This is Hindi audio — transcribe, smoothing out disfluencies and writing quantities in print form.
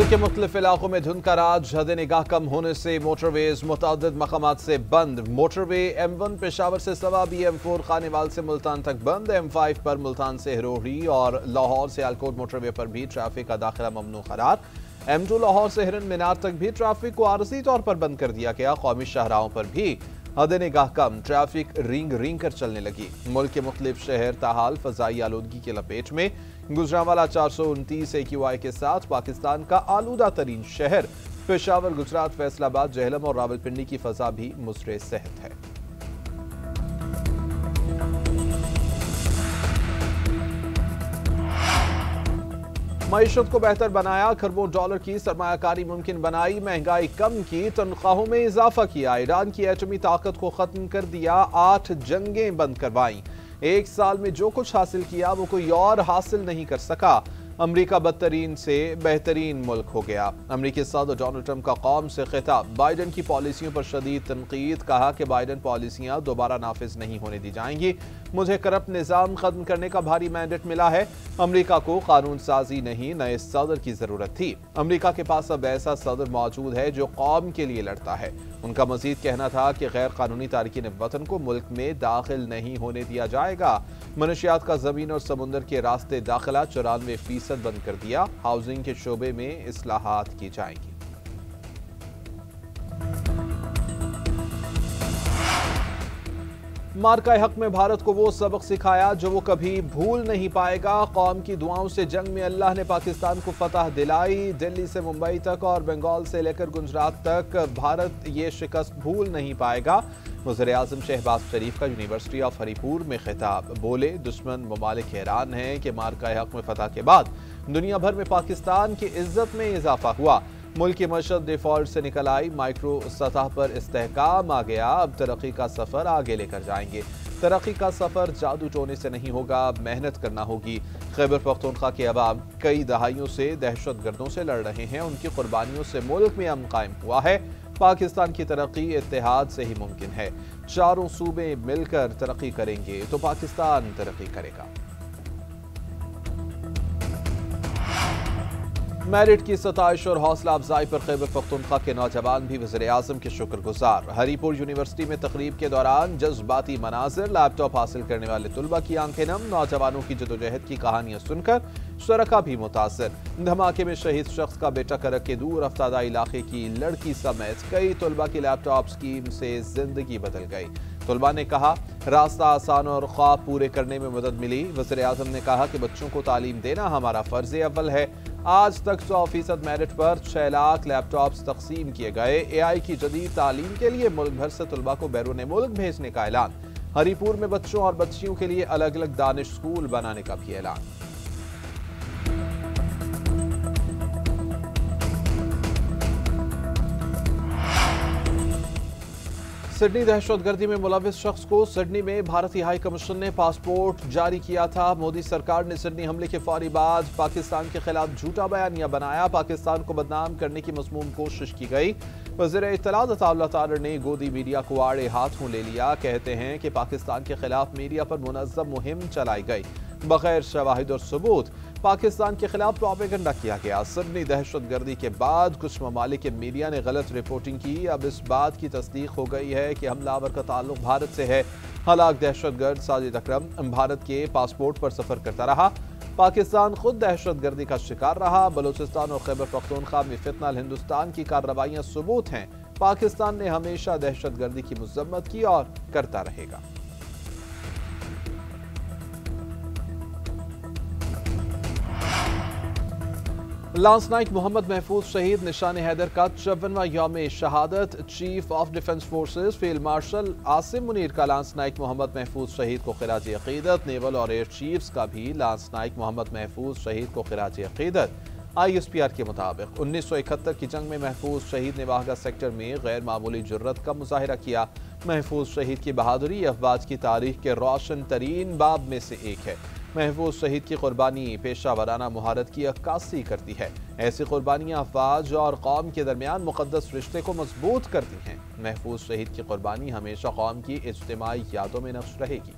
मुल्क के मुख्तलिफ इलाकों में धुंध का राज, हद निगाह कम होने से मोटरवेज मुतअद्दिद मकामात से बंद। मोटरवे M1 पेशावर से सवा BM4 खानेवाल से मुल्तान तक बंद। M5 पर मुल्तान से हिरोही और लाहौर से आलकोट मोटरवे पर भी ट्रैफिक का दाखिला ममनू करार। M2 लाहौर से हिरन मीनार तक भी ट्रैफिक को आरजी तौर पर बंद कर दिया गया। कौमी शाहराहों पर भी हद निगाह कम, ट्रैफिक रिंग रिंग कर चलने लगी। मुल्क के मुख्तलिफ शहर ताहाल फजाई आलूदगी के लपेट में। गुजरांवाला 429 AQI के साथ पाकिस्तान का आलूदा तरीन शहर। पेशावर, गुजरात, फैसलाबाद, जेहलम और रावलपिंडी की फजा भी मुसरे सेहत है। मईशत को बेहतर बनाया, खरबों डॉलर की सरमायाकारी मुमकिन बनाई, महंगाई कम की, तनख्वाहों में इजाफा किया, ईरान की एटमी ताकत को खत्म कर दिया, 8 जंगें बंद करवाई। एक साल में जो कुछ हासिल किया वो कोई और हासिल नहीं कर सका। अमरीका बदतरीन से बेहतरीन मुल्क हो गया। अमरीकी सदर डोनाल्ड ट्रंप का कौम से खिताब, बाइडन की पॉलिसियों पर शदीद तनकीद। कहा कि बाइडन पॉलिसियां दोबारा नाफिज नहीं होने दी जाएंगी। मुझे करप्ट निज़ाम खत्म करने का भारी मैंडेट मिला है। अमरीका को कानून साजी नहीं, नए सदर की जरूरत थी। अमरीका के पास अब ऐसा सदर मौजूद है जो कौम के लिए लड़ता है। उनका मजीद कहना था कि गैर कानूनी तारकीन वतन को मुल्क में दाखिल नहीं होने दिया जाएगा। मनशियात का जमीन और समुंदर के रास्ते दाखिला 94% बंद कर दिया। हाउसिंग के शोबे में इस्लाहात की जाएंगी। मार्का हक में भारत को वो सबक सिखाया जो वो कभी भूल नहीं पाएगा। कौम की दुआओं से जंग में अल्लाह ने पाकिस्तान को फतह दिलाई। दिल्ली से मुंबई तक और बंगाल से लेकर गुजरात तक भारत ये शिकस्त भूल नहीं पाएगा। वज़ीर-ए-आज़म शहबाज शरीफ का यूनिवर्सिटी ऑफ हरीपुर में खिताब, बोले दुश्मन ममालिक हैरान हैं कि मार्का हक में फतह के बाद दुनिया भर में पाकिस्तान की इज्जत में इजाफा हुआ। मुल्क की मशद डिफॉल्ट से निकल आई, माइक्रो सतह पर इस्तेहकाम आ गया। अब तरक्की का सफर आगे लेकर जाएंगे। तरक्की का सफर जादू टोने से नहीं होगा, मेहनत करना होगी। खैबर पख्तूनख्वा के अवाम कई दहाइयों से दहशत गर्दों से लड़ रहे हैं। उनकी कुर्बानियों से मुल्क में अमन कायम हुआ है। पाकिस्तान की तरक्की इत्तेहाद से ही मुमकिन है। चारों सूबे मिलकर तरक्की करेंगे तो पाकिस्तान तरक्की करेगा। मेरिट की सताइश और हौसला अफजाई पर खैबर पख्तूनख्वा के नौजवान भी वज़ीर-ए-आज़म के शुक्रगुजार। हरीपुर यूनिवर्सिटी में तकरीब के दौरान जज्बाती मनाजिर, लैपटॉप हासिल करने वाले तुलबा की आंखें नम। नौजवानों की जदोजहद की कहानियां सुनकर शुरका भी मुतासर। धमाके में शहीद शख्स का बेटा करक के दूर अफ्तादा इलाके की लड़की समेत कई तुलबा की लैपटॉप स्कीम से जिंदगी बदल गई। तुलबा ने कहा रास्ता आसान और ख्वाब पूरे करने में मदद मिली। वज़ीर-ए-आज़म ने कहा कि बच्चों को तालीम देना हमारा फर्ज अव्वल है। आज तक 100% मेरिट पर 6 लाख लैपटॉप्स तकसीम किए गए। AI की जदीद तालीम के लिए मुल्क भर से तुलबा को बैरून मुल्क भेजने का ऐलान। हरीपुर में बच्चों और बच्चियों के लिए अलग अलग दानिश स्कूल बनाने का भी ऐलान। सिडनी दहशतगर्दी में मुलविस शख्स को सिडनी में भारतीय हाई कमीशन ने पासपोर्ट जारी किया था। मोदी सरकार ने सिडनी हमले के फौरी बाद पाकिस्तान के खिलाफ झूठा बयानिया बनाया। पाकिस्तान को बदनाम करने की मज़मूम कोशिश की गई। वज़ीर इत्तलात अता तारिर ने गोदी मीडिया को आड़े हाथों ले लिया। कहते हैं कि पाकिस्तान के खिलाफ मीडिया पर मुनज़्ज़म मुहिम चलाई गई, बगैर शवाहिद और सबूत पाकिस्तान के खिलाफ प्रोपेगेंडा किया गया। सिडनी दहशतगर्दी के बाद कुछ ममालिक के मीडिया ने गलत रिपोर्टिंग की। अब इस बात की तस्दीक हो गई है कि हमलावर का ताल्लुक भारत से है। हलाक दहशतगर्द साजिद अकरम भारत के पासपोर्ट पर सफर करता रहा। पाकिस्तान खुद दहशतगर्दी का शिकार रहा। बलूचिस्तान और खैबर पख्तूनख्वा में फितनल हिंदुस्तान की कार्रवाइयां सबूत हैं। पाकिस्तान ने हमेशा दहशतगर्दी की मजम्मत की और करता रहेगा। लांस नाइक मोहम्मद महफूज शहीद, निशान हैदर का 54वां यौम शहादत। Chief of defence forces field marshal Asim Munir का लांस नाइक मोहम्मद महफूज शहीद को खिराज अकीदत। नेवल और एयर चीफ्स का भी लांस नाइक मोहम्मद महफूज शहीद को खिराज अकीदत। ISPR के मुताबिक 1971 की जंग में महफूज शहीद ने वाहगा सेक्टर में गैर मामूली जुर्रत का मुजाहिरा किया। महफूज शहीद की बहादुरी अफवाज की तारीख के रोशन तरीन बाब में से एक है। महफूज शहीद की कुर्बानी पेशा वराना मुहारत की अक्कासी करती है। ऐसी कुर्बानियाँ अफवाज और कौम के दरमियान मुक़द्दस रिश्ते को मजबूत करती हैं। महफूज शहीद की कुर्बानी हमेशा कौम की इज्तिमाई यादों में नक्श रहेगी।